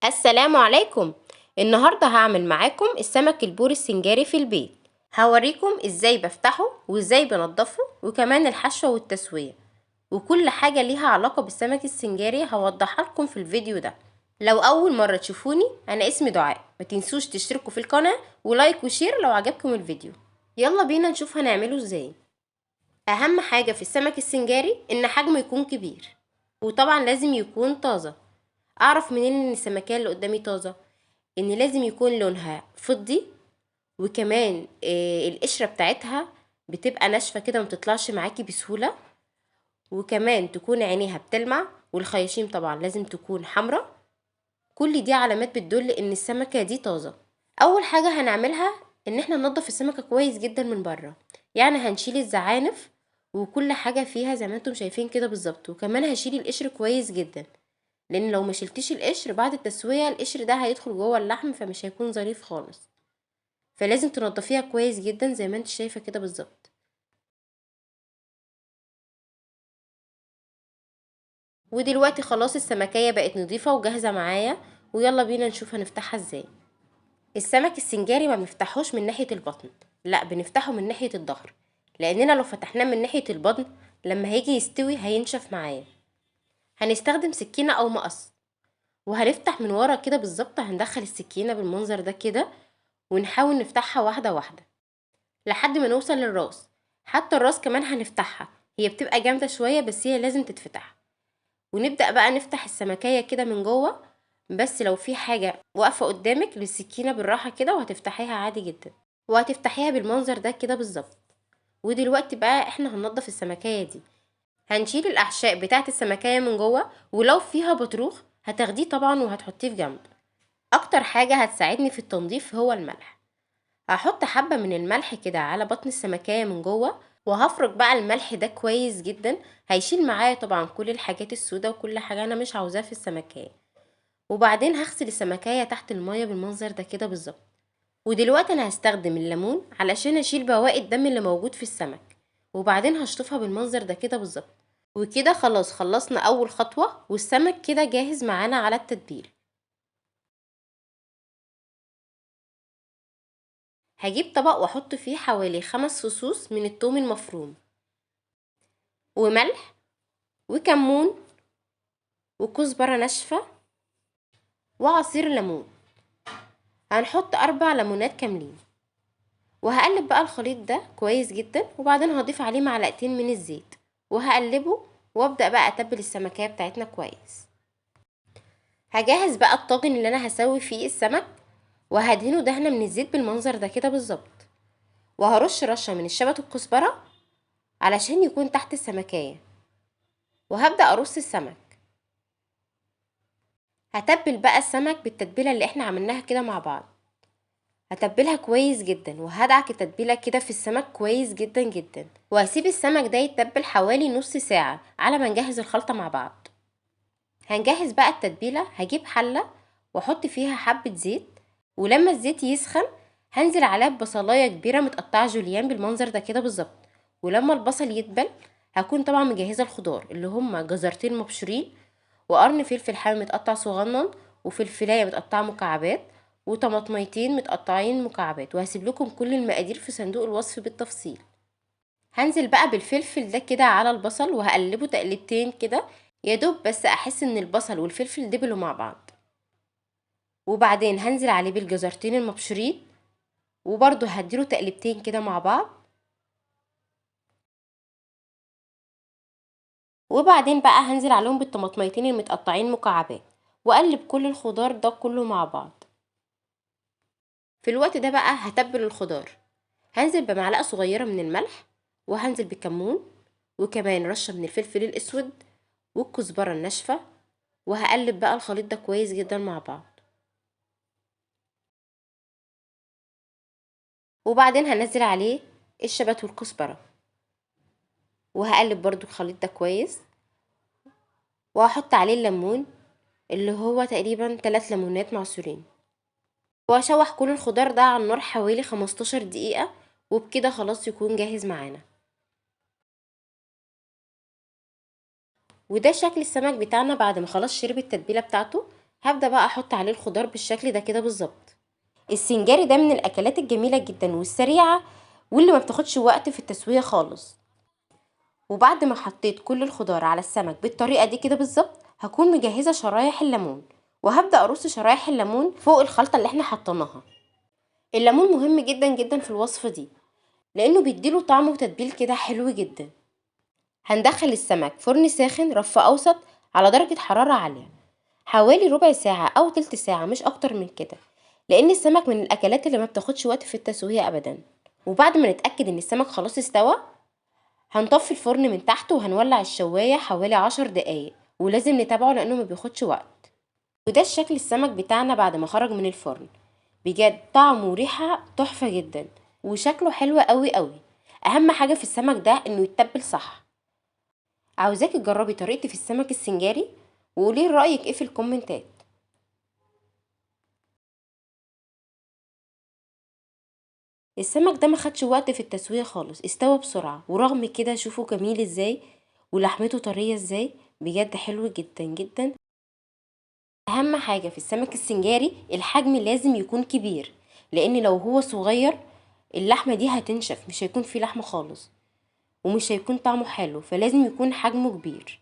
السلام عليكم. النهاردة هعمل معاكم السمك البوري السنجاري في البيت. هوريكم ازاي بفتحه وازاي بنضفه وكمان الحشوة والتسوية وكل حاجة ليها علاقة بالسمك السنجاري هوضحها لكم في الفيديو ده. لو اول مرة تشوفوني انا اسمي دعاء، ما تنسوش تشتركوا في القناة ولايك وشير لو عجبكم الفيديو. يلا بينا نشوف هنعمله ازاي. اهم حاجة في السمك السنجاري ان حجمه يكون كبير، وطبعا لازم يكون طازة. اعرف منين ان السمكية اللي قدامي طازة؟ ان لازم يكون لونها فضي، وكمان القشرة بتاعتها بتبقى ناشفة كده متطلعش معاكي بسهولة، وكمان تكون عينيها بتلمع، والخياشيم طبعا لازم تكون حمراء. كل دي علامات بتدل ان السمكة دي طازة. اول حاجة هنعملها ان احنا ننضف السمكة كويس جدا من بره، يعني هنشيل الزعانف وكل حاجة فيها زي ما انتم شايفين كده بالظبط، وكمان هشيل القشر كويس جدا، لان لو ما شلتيش القشر بعد التسوية القشر ده هيدخل جوه اللحم فمش هيكون ظريف خالص. فلازم تنضفيها كويس جدا زي ما انت شايفة كده بالظبط. ودلوقتي خلاص السمكية بقت نضيفة وجاهزة معايا، ويلا بينا نشوف هنفتحها ازاي. السمك السنجاري ما بنفتحوش من ناحية البطن، لا بنفتحه من ناحية الظهر، لاننا لو فتحناه من ناحية البطن لما هيجي يستوي هينشف معايا. هنستخدم سكينة او مقص، وهنفتح من ورا كده بالظبط. هندخل السكينة بالمنظر ده كده ونحاول نفتحها واحدة واحدة لحد ما نوصل للراس. حتى الراس كمان هنفتحها، هي بتبقى جامدة شوية بس هي لازم تتفتح. ونبدأ بقى نفتح السمكية كده من جوه، بس لو في حاجة واقفة قدامك بالسكينة بالراحة كده وهتفتحيها عادي جدا، وهتفتحيها بالمنظر ده كده بالظبط. ودلوقتي بقى احنا هننضف السمكية دي. هنشيل الأحشاء بتاعت السمكية من جوه، ولو فيها بطروخ هتاخديه طبعا وهتحطيه في جنب. أكتر حاجة هتساعدني في التنظيف هو الملح. هحط حبة من الملح كده على بطن السمكية من جوه، وهفرك بقى الملح ده كويس جدا. هيشيل معايا طبعا كل الحاجات السوداء وكل حاجة انا مش عاوزاها في السمكية. وبعدين هغسل السمكية تحت المية بالمنظر ده كده بالظبط. ودلوقتي انا هستخدم الليمون علشان اشيل بواقي الدم اللي موجود في السمك، وبعدين هشطفها بالمنظر ده كده بالظبط. وكده خلاص خلصنا اول خطوة، والسمك كده جاهز معانا على التتبيل. هجيب طبق واحط فيه حوالي 5 فصوص من الثوم المفروم، وملح، وكمون، وكزبرة ناشفة، وعصير ليمون. هنحط 4 ليمونات كاملين. وهقلب بقى الخليط ده كويس جدا، وبعدين هضيف عليه معلقتين من الزيت وهقلبه، وابدأ بقى اتبل السمكية بتاعتنا كويس. هجهز بقى الطاجن اللي انا هسوي فيه السمك، وهدهنه دهنة من الزيت بالمنظر ده كده بالظبط. وهرش رشة من الشبت والكزبرة علشان يكون تحت السمكية، وهبدأ ارص السمك. هتبل بقى السمك بالتتبيلة اللي احنا عملناها كده مع بعض. هتبلها كويس جدا، وهدعك التتبيله كده في السمك كويس جدا جدا، وهسيب السمك ده يتبل حوالي نص ساعه على ما نجهز الخلطه مع بعض. هنجهز بقى التتبيله. هجيب حله واحط فيها حبه زيت، ولما الزيت يسخن هنزل عليها ببصلايه كبيره متقطعه جوليان بالمنظر ده كده بالظبط. ولما البصل يدبل هكون طبعا مجهزه الخضار اللي هما جزرتين مبشورين، وقرن فلفل حامي متقطع صغنن، وفلفلايه متقطعه مكعبات، وطماطميتين متقطعين مكعبات. وهسيب لكم كل المقادير في صندوق الوصف بالتفصيل. هنزل بقى بالفلفل ده كده على البصل وهقلبه تقلبتين كده، يا دوب بس احس ان البصل والفلفل دبلوا مع بعض. وبعدين هنزل عليه بالجزرتين المبشورين، وبرده هديله تقلبتين كده مع بعض. وبعدين بقى هنزل عليهم بالطماطميتين المتقطعين مكعبات، واقلب كل الخضار ده كله مع بعض. في الوقت ده بقى هتبل الخضار. هنزل بمعلقة صغيرة من الملح، وهنزل بالكمون، وكمان رشة من الفلفل الأسود، والكزبرة الناشفة. وهقلب بقى الخليط ده كويس جدا مع بعض. وبعدين هنزل عليه الشبت والكزبرة، وهقلب برضو الخليط ده كويس. وهحط عليه الليمون اللي هو تقريبا 3 ليمونات معصورين، وهشوح كل الخضار ده على النار حوالي 15 دقيقة، وبكده خلاص يكون جاهز معانا. وده شكل السمك بتاعنا بعد ما خلاص شرب التتبيله بتاعته. هبدأ بقى احط عليه الخضار بالشكل ده كده بالظبط. السنجاري ده من الاكلات الجميلة جدا والسريعة واللي ما بتاخدش وقت في التسوية خالص. وبعد ما حطيت كل الخضار على السمك بالطريقة دي كده بالظبط، هكون مجهزة شرايح الليمون، وهبدأ ارص شرايح الليمون فوق الخلطة اللي احنا حطيناها. الليمون مهم جدا جدا في الوصفة دي، لانه بيديله طعم وتتبيل كده حلو جدا. هندخل السمك فرن ساخن رف اوسط على درجة حرارة عالية، حوالي ربع ساعة او تلت ساعة مش اكتر من كده، لان السمك من الاكلات اللي ما بتاخدش وقت في التسوية ابدا. وبعد ما نتأكد ان السمك خلاص استوى، هنطفي الفرن من تحت وهنولع الشواية حوالي 10 دقايق، ولازم نتابعه لانه ما بياخدش وقت. وده الشكل السمك بتاعنا بعد ما خرج من الفرن. بجد طعمه وريحة تحفة جدا، وشكله حلو قوي قوي. اهم حاجة في السمك ده انه يتبل صح. عاوزاكي تجربي طريقتي في السمك السنجاري وقولي رأيك ايه في الكومنتات. السمك ده ما خدش وقت في التسوية خالص، استوى بسرعة، ورغم كده شوفوا جميل ازاي ولحمته طرية ازاي، بجد حلو جدا جدا. اهم حاجة في السمك السنجاري الحجم لازم يكون كبير، لان لو هو صغير اللحمة دي هتنشف، مش هيكون فيه لحمة خالص، ومش هيكون طعمه حلو، فلازم يكون حجمه كبير.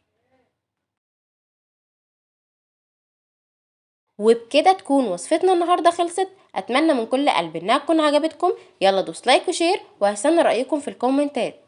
وبكده تكون وصفتنا النهاردة خلصت. اتمنى من كل قلب انها تكون عجبتكم. يلا دوس لايك وشير، وهستنى رأيكم في الكومنتات.